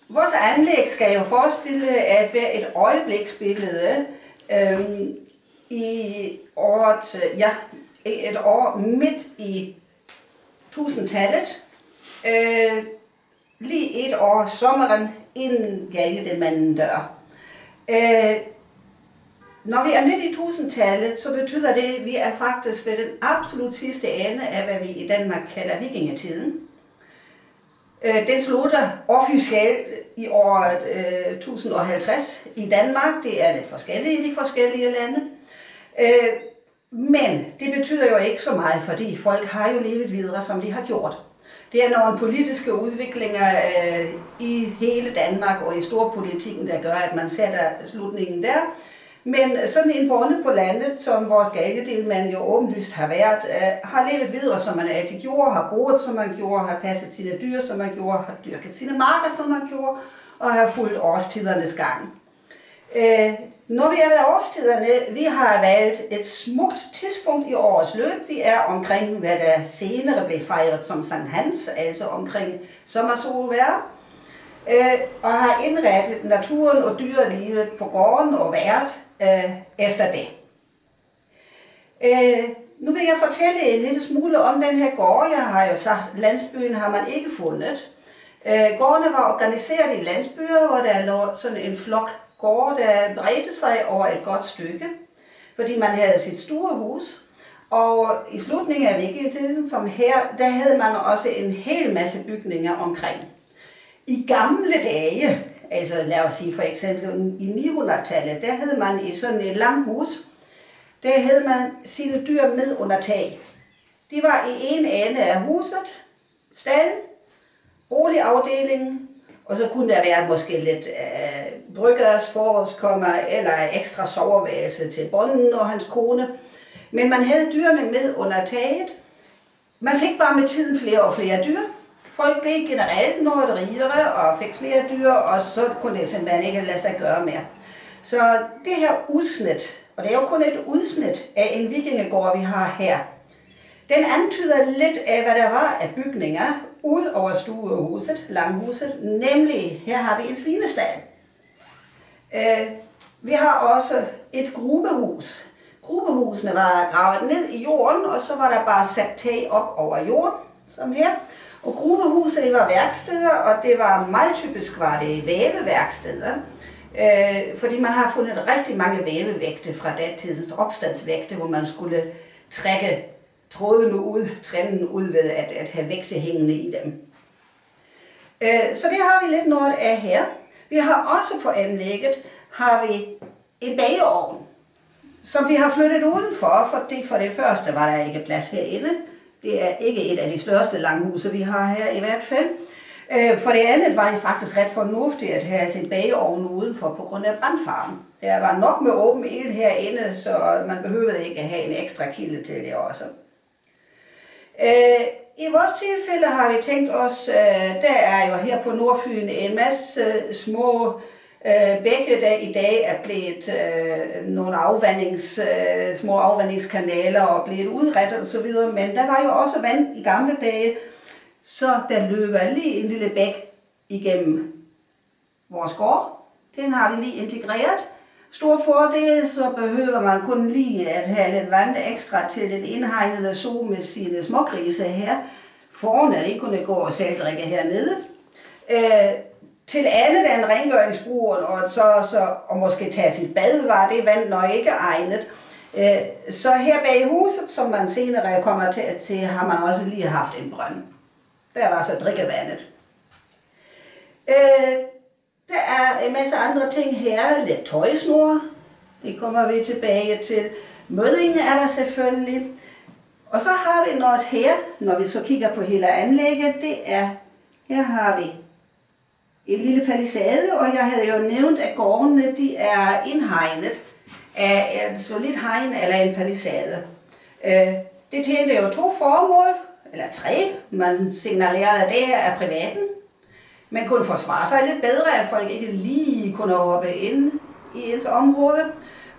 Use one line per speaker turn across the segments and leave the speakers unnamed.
Vores anlæg skal jo forestille at være et øjebliksbillede i året, et år midt i 1000-tallet, lige et år sommeren inden Galgedemanden dør. Når vi er midt i 1000-tallet, så betyder det, at vi er faktisk ved den absolut sidste ende af, hvad vi i Danmark kalder vikingetiden. Den slutter officielt i året 1050 i Danmark. Det er lidt forskellige i de forskellige lande. Men det betyder jo ikke så meget, fordi folk har jo levet videre, som de har gjort. Det er nogle politiske udviklinger i hele Danmark og i storpolitikken, der gør, at man sætter slutningen der. Men sådan en bonde på landet, som vores Galgedelmand jo åbenlyst har været, har levet videre, som man altid gjorde, har boet, som man gjorde, har passet sine dyr, som man gjorde, har dyrket sine marker, som man gjorde, og har fulgt årstidernes gang. Når vi er ved årstiderne, vi har valgt et smukt tidspunkt i årets løb. Vi er omkring, hvad der senere blev fejret som Sankt Hans, altså omkring sommersolvejr, og har indrettet naturen og dyrelivet på gården og været efter det. Nu vil jeg fortælle en lille smule om den her gård. Jeg har jo sagt, landsbyen har man ikke fundet. Gårdene var organiseret i landsbyer, hvor der lå sådan en flok gårde, der bredte sig over et godt stykke, fordi man havde sit store hus. Og i slutningen af vikingetiden, som her, der havde man også en hel masse bygninger omkring. I gamle dage, altså lad os sige for eksempel i 900-tallet, der havde man i sådan et langhus, der havde man sine dyr med under tag. De var i en ende af huset, stallen, boligafdelingen, og så kunne der være måske lidt bryggers, forrådskommer eller ekstra soveværelse til bonden og hans kone. Men man havde dyrene med under taget. Man fik bare med tiden flere og flere dyr. Folk blev generelt noget rigere og fik flere dyr, og så kunne det simpelthen ikke lade sig gøre mere. Så det her udsnit, og det er jo kun et udsnit af en vikingegård, vi har her, den antyder lidt af, hvad der var af bygninger ud over stuehuset, langhuset, nemlig her har vi en svinestald. Vi har også et grubehus. Grubehusene var gravet ned i jorden, og så var der bare sat tag op over jorden, som her. Og grubehuset, det var værksteder, og det var meget typisk var det væveværksteder, fordi man har fundet rigtig mange vævevægte fra datidens opstandsvægte, hvor man skulle trække trådene ud, trænden ud ved at have vægte hængende i dem. Så det har vi lidt noget af her. Vi har også på anlægget har vi en bageovn, som vi har flyttet udenfor, fordi for det første var der ikke plads herinde. Det er ikke et af de største langhuse, vi har her i hvert fald. For det andet var det faktisk ret fornuftigt at have sin bageovn udenfor på grund af brandfaren. Der var nok med åben ild herinde, så man behøvede ikke have en ekstra kilde til det også. I vores tilfælde har vi tænkt os, der er jo her på Nordfyn en masse små bække, der i dag er blevet nogle små afvandingskanaler og blevet udrettet og så videre, men der var jo også vand i gamle dage, så der løber lige en lille bæk igennem vores gård. Den har vi lige integreret. Stor fordel, så behøver man kun lige at have lidt vand ekstra til den indhegnede so med sine smågrise her. Forne, de kunne gå og selv drikke hernede. Til alle den rengøringsbrugen, og måske tage sit bad, var det vand nok ikke egnet. Så her bag huset, som man senere kommer til at se, har man også lige haft en brønd. Der var så drikkevandet. Der er en masse andre ting her. Lidt tøjsnore. Det kommer vi tilbage til. Mødding er der selvfølgelig. Og så har vi noget her, når vi så kigger på hele anlægget. Her har vi en lille palisade, og jeg havde jo nævnt, at gårdene de er indhegnet af et solidt hegn eller en palisade. Det tjente jo 2 formål, eller 3. Man signalerede, at det her er privaten. Man kunne forsvare sig lidt bedre, at folk ikke lige kunne hoppe ind i ens område.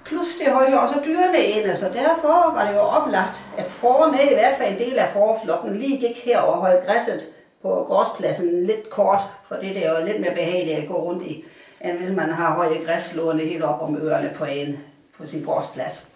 Plus det holdt jo også dyrene inde, så derfor var det jo oplagt, at forerne, i hvert fald en del af forflokken, lige gik her og holdt græsset på gårdspladsen lidt kort, for det er jo lidt mere behageligt at gå rundt i, end hvis man har høje græsslående helt op om ørerne på sin gårdsplads.